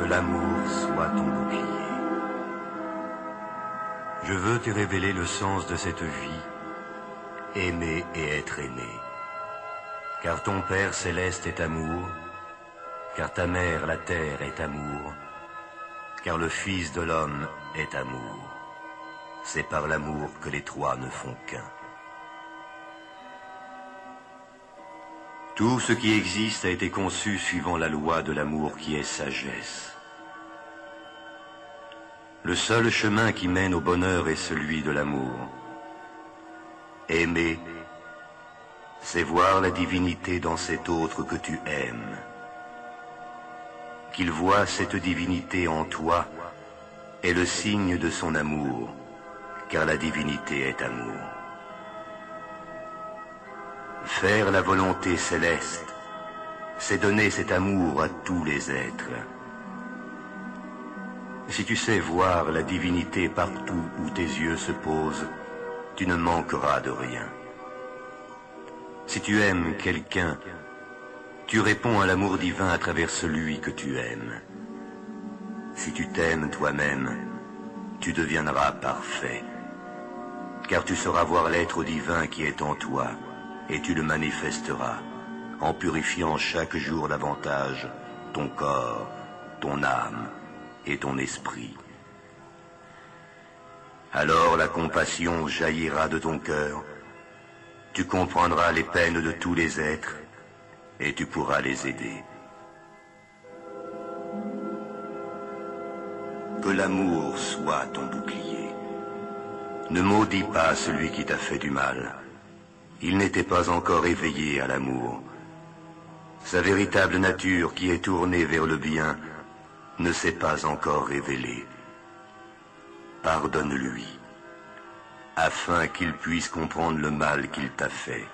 Que l'amour soit ton bouclier. Je veux te révéler le sens de cette vie, aimer et être aimé. Car ton Père céleste est amour, car ta mère la terre est amour, car le Fils de l'homme est amour. C'est par l'amour que les trois ne font qu'un. Tout ce qui existe a été conçu suivant la loi de l'amour qui est sagesse. Le seul chemin qui mène au bonheur est celui de l'amour. Aimer, c'est voir la divinité dans cet autre que tu aimes. Qu'il voie cette divinité en toi est le signe de son amour, car la divinité est amour. Faire la volonté céleste, c'est donner cet amour à tous les êtres. Si tu sais voir la divinité partout où tes yeux se posent, tu ne manqueras de rien. Si tu aimes quelqu'un, tu réponds à l'amour divin à travers celui que tu aimes. Si tu t'aimes toi-même, tu deviendras parfait, car tu sauras voir l'être divin qui est en toi, et tu le manifesteras, en purifiant chaque jour davantage ton corps, ton âme et ton esprit. Alors la compassion jaillira de ton cœur, tu comprendras les peines de tous les êtres, et tu pourras les aider. Que l'amour soit ton bouclier. Ne maudis pas celui qui t'a fait du mal. Il n'était pas encore éveillé à l'amour. Sa véritable nature, qui est tournée vers le bien, ne s'est pas encore révélée. Pardonne-lui, afin qu'il puisse comprendre le mal qu'il t'a fait,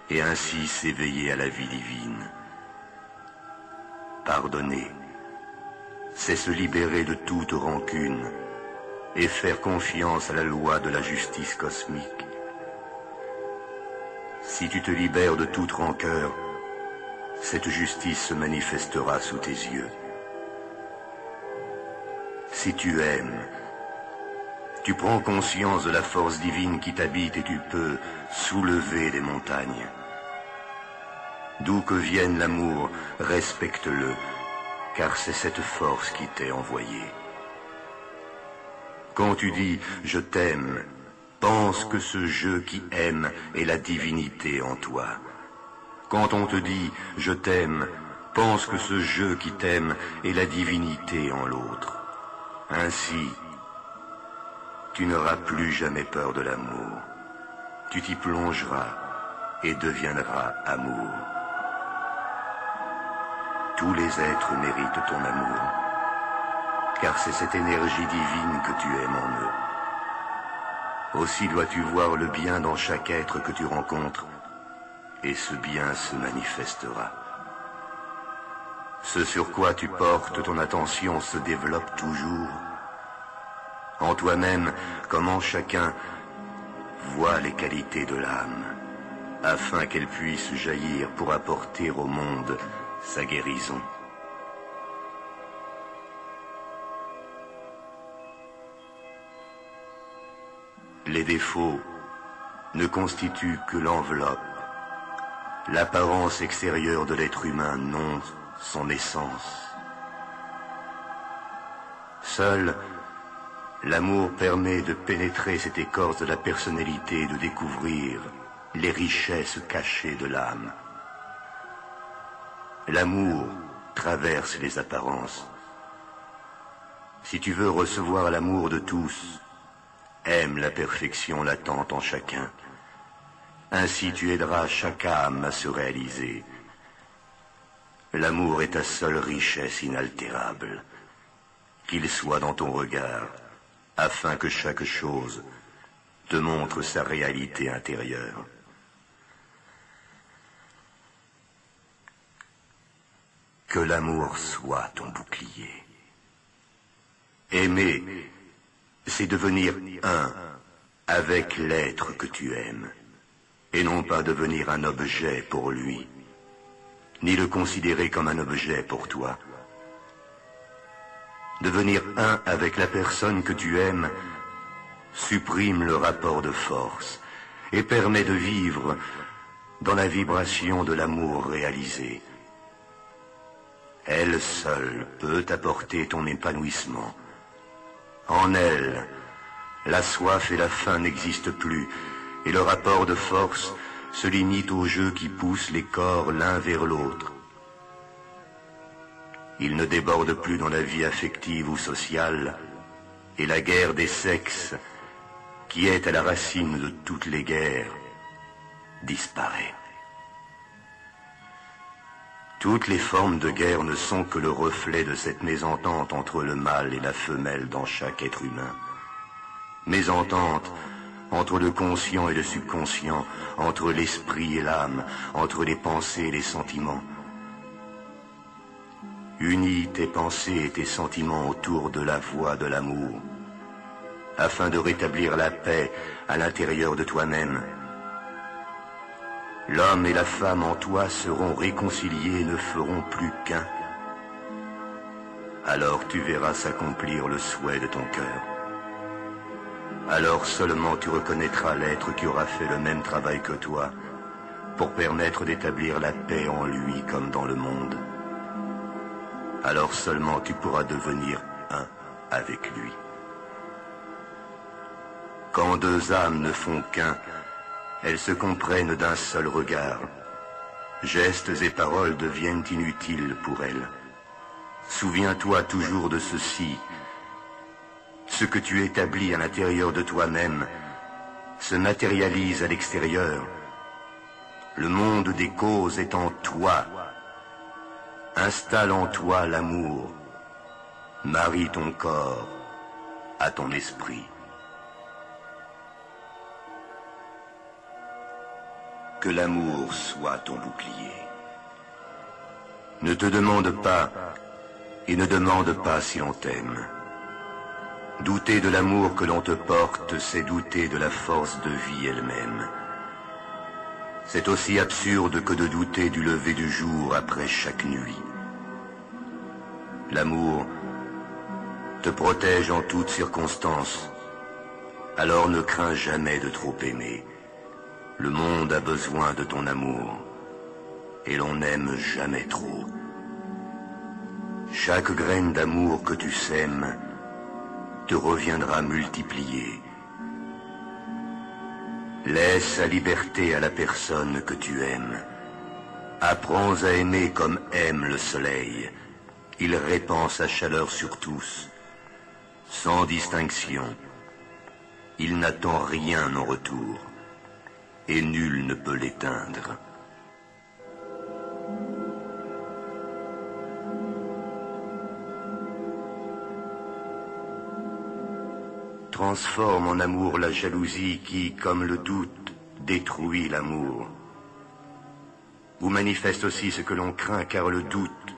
et ainsi s'éveiller à la vie divine. Pardonner, c'est se libérer de toute rancune et faire confiance à la loi de la justice cosmique. Si tu te libères de toute rancœur, cette justice se manifestera sous tes yeux. Si tu aimes, tu prends conscience de la force divine qui t'habite et tu peux soulever les montagnes. D'où que vienne l'amour, respecte-le, car c'est cette force qui t'est envoyée. Quand tu dis « je t'aime », pense que ce je qui aime est la divinité en toi. Quand on te dit « je t'aime », pense que ce je qui t'aime est la divinité en l'autre. Ainsi, tu n'auras plus jamais peur de l'amour. Tu t'y plongeras et deviendras amour. Tous les êtres méritent ton amour, car c'est cette énergie divine que tu aimes en eux. Aussi dois-tu voir le bien dans chaque être que tu rencontres, et ce bien se manifestera. Ce sur quoi tu portes ton attention se développe toujours. En toi-même, comme en chacun, vois les qualités de l'âme, afin qu'elle puisse jaillir pour apporter au monde sa guérison. Les défauts ne constituent que l'enveloppe, l'apparence extérieure de l'être humain, non son essence. Seul l'amour permet de pénétrer cette écorce de la personnalité et de découvrir les richesses cachées de l'âme. L'amour traverse les apparences. Si tu veux recevoir l'amour de tous, aime la perfection latente en chacun. Ainsi tu aideras chaque âme à se réaliser. L'amour est ta seule richesse inaltérable. Qu'il soit dans ton regard, afin que chaque chose te montre sa réalité intérieure. Que l'amour soit ton bouclier. Aimer, c'est devenir un avec l'être que tu aimes, et non pas devenir un objet pour lui, ni le considérer comme un objet pour toi. Devenir un avec la personne que tu aimes supprime le rapport de force et permet de vivre dans la vibration de l'amour réalisé. Elle seule peut apporter ton épanouissement. En elle, la soif et la faim n'existent plus, et le rapport de force se limite au jeu qui pousse les corps l'un vers l'autre. Il ne déborde plus dans la vie affective ou sociale, et la guerre des sexes, qui est à la racine de toutes les guerres, disparaît. Toutes les formes de guerre ne sont que le reflet de cette mésentente entre le mâle et la femelle dans chaque être humain. Mésentente entre le conscient et le subconscient, entre l'esprit et l'âme, entre les pensées et les sentiments. Unis tes pensées et tes sentiments autour de la voie de l'amour, afin de rétablir la paix à l'intérieur de toi-même. L'homme et la femme en toi seront réconciliés et ne feront plus qu'un. Alors tu verras s'accomplir le souhait de ton cœur. Alors seulement tu reconnaîtras l'être qui aura fait le même travail que toi pour permettre d'établir la paix en lui comme dans le monde. Alors seulement tu pourras devenir un avec lui. Quand deux âmes ne font qu'un, elles se comprennent d'un seul regard. Gestes et paroles deviennent inutiles pour elles. Souviens-toi toujours de ceci. Ce que tu établis à l'intérieur de toi-même se matérialise à l'extérieur. Le monde des causes est en toi. Installe en toi l'amour. Marie ton corps à ton esprit. Que l'amour soit ton bouclier. Ne te demande pas et ne demande pas si l'on t'aime. Douter de l'amour que l'on te porte, c'est douter de la force de vie elle-même. C'est aussi absurde que de douter du lever du jour après chaque nuit. L'amour te protège en toutes circonstances. Alors ne crains jamais de trop aimer. Le monde a besoin de ton amour, et l'on n'aime jamais trop. Chaque graine d'amour que tu sèmes te reviendra multipliée. Laisse la liberté à la personne que tu aimes. Apprends à aimer comme aime le soleil. Il répand sa chaleur sur tous, sans distinction. Il n'attend rien en retour, et nul ne peut l'éteindre. Transforme en amour la jalousie qui, comme le doute, détruit l'amour. Ou manifeste aussi ce que l'on craint, car le doute,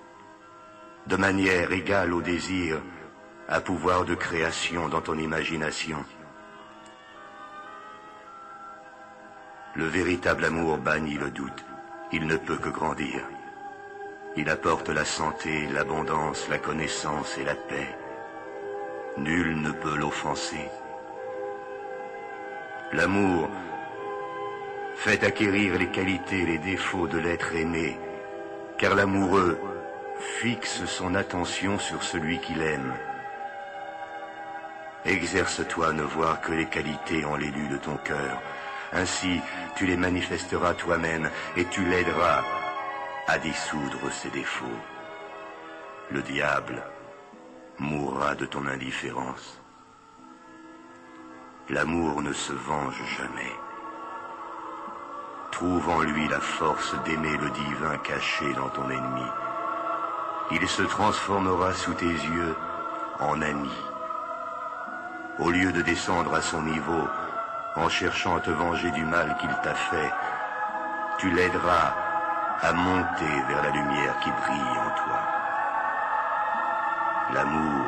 de manière égale au désir, a pouvoir de création dans ton imagination. Le véritable amour bannit le doute. Il ne peut que grandir. Il apporte la santé, l'abondance, la connaissance et la paix. Nul ne peut l'offenser. L'amour fait acquérir les qualités et les défauts de l'être aimé, car l'amoureux fixe son attention sur celui qu'il aime. Exerce-toi à ne voir que les qualités en l'élu de ton cœur. Ainsi, tu les manifesteras toi-même et tu l'aideras à dissoudre ses défauts. Le diable mourra de ton indifférence. L'amour ne se venge jamais. Trouve en lui la force d'aimer le divin caché dans ton ennemi. Il se transformera sous tes yeux en ami. Au lieu de descendre à son niveau en cherchant à te venger du mal qu'il t'a fait, tu l'aideras à monter vers la lumière qui brille en toi. L'amour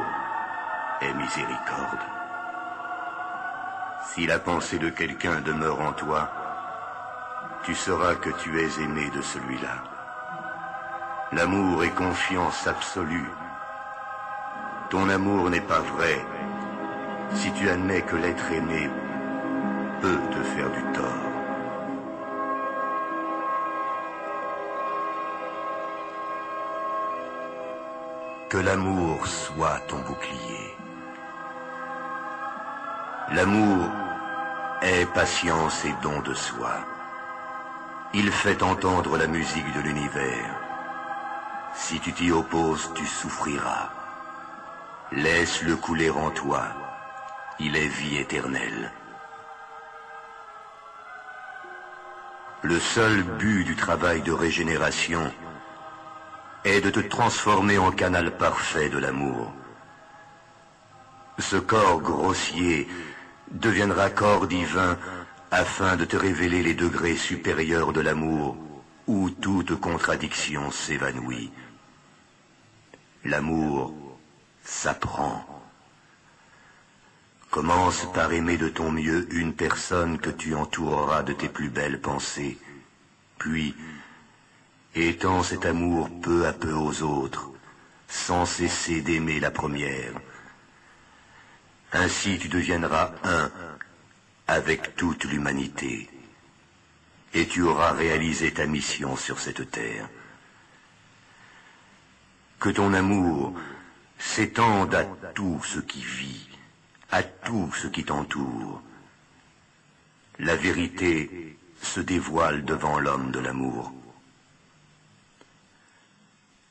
est miséricorde. Si la pensée de quelqu'un demeure en toi, tu sauras que tu es aimé de celui-là. L'amour est confiance absolue. ton amour n'est pas vrai si tu admets que l'être aimé peut te faire du tort. Que l'amour soit ton bouclier. L'amour est patience et don de soi. Il fait entendre la musique de l'univers. Si tu t'y opposes, tu souffriras. Laisse-le couler en toi. Il est vie éternelle. Le seul but du travail de régénération est de te transformer en canal parfait de l'amour. Ce corps grossier deviendra corps divin afin de te révéler les degrés supérieurs de l'amour où toute contradiction s'évanouit. L'amour s'apprend. Commence par aimer de ton mieux une personne que tu entoureras de tes plus belles pensées, puis étends cet amour peu à peu aux autres, sans cesser d'aimer la première. Ainsi tu deviendras un avec toute l'humanité, et tu auras réalisé ta mission sur cette terre. Que ton amour s'étende à tout ce qui vit, à tout ce qui t'entoure. La vérité se dévoile devant l'homme de l'amour.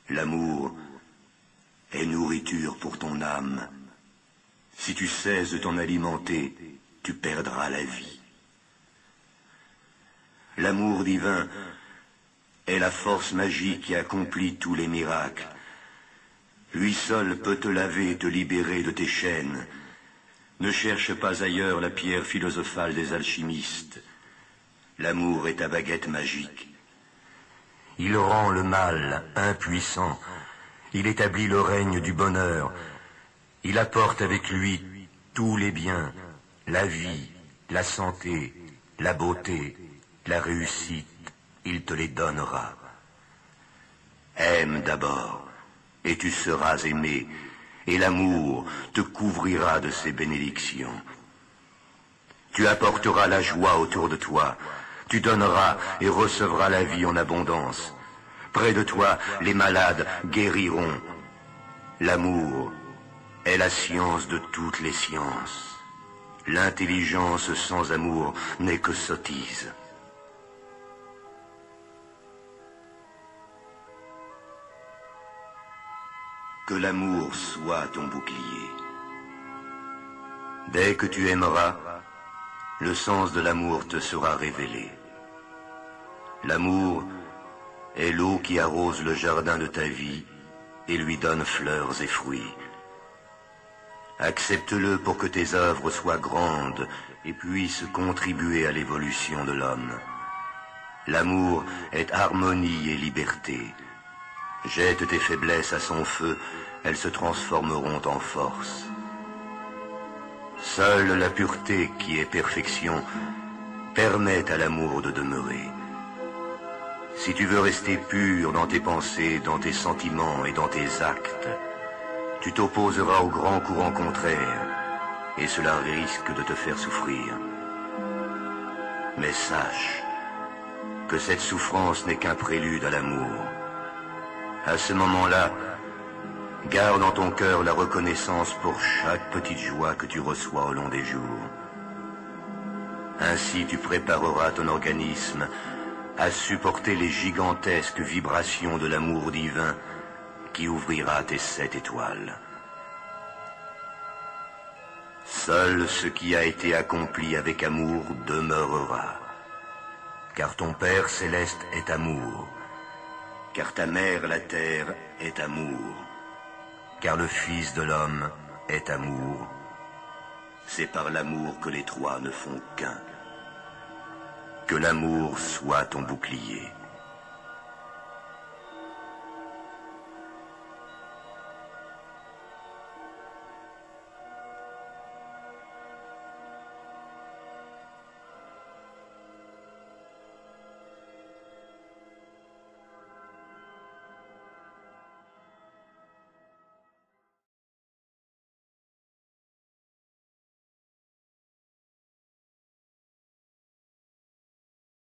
L'amour est nourriture pour ton âme. Si tu cesses de t'en alimenter, tu perdras la vie. L'amour divin est la force magique qui accomplit tous les miracles. Lui seul peut te laver et te libérer de tes chaînes. Ne cherche pas ailleurs la pierre philosophale des alchimistes. L'amour est ta baguette magique. Il rend le mal impuissant. Il établit le règne du bonheur. Il apporte avec lui tous les biens, la vie, la santé, la beauté, la réussite. Il te les donnera. Aime d'abord, et tu seras aimé, et l'amour te couvrira de ses bénédictions. Tu apporteras la joie autour de toi, tu donneras et recevras la vie en abondance. Près de toi, les malades guériront. L'amour est la science de toutes les sciences. L'intelligence sans amour n'est que sottise. Que l'amour soit ton bouclier. Dès que tu aimeras, le sens de l'amour te sera révélé. L'amour est l'eau qui arrose le jardin de ta vie et lui donne fleurs et fruits. Accepte-le pour que tes œuvres soient grandes et puissent contribuer à l'évolution de l'homme. L'amour est harmonie et liberté. Jette tes faiblesses à son feu, elles se transformeront en force. Seule la pureté qui est perfection permet à l'amour de demeurer. Si tu veux rester pur dans tes pensées, dans tes sentiments et dans tes actes, tu t'opposeras au grand courant contraire, et cela risque de te faire souffrir. Mais sache que cette souffrance n'est qu'un prélude à l'amour. À ce moment-là, garde en ton cœur la reconnaissance pour chaque petite joie que tu reçois au long des jours. Ainsi tu prépareras ton organisme à supporter les gigantesques vibrations de l'amour divin qui ouvrira tes 7 étoiles. Seul ce qui a été accompli avec amour demeurera, car ton Père céleste est amour, car ta mère la terre est amour, car le Fils de l'homme est amour. C'est par l'amour que les trois ne font qu'un. Que l'amour soit ton bouclier.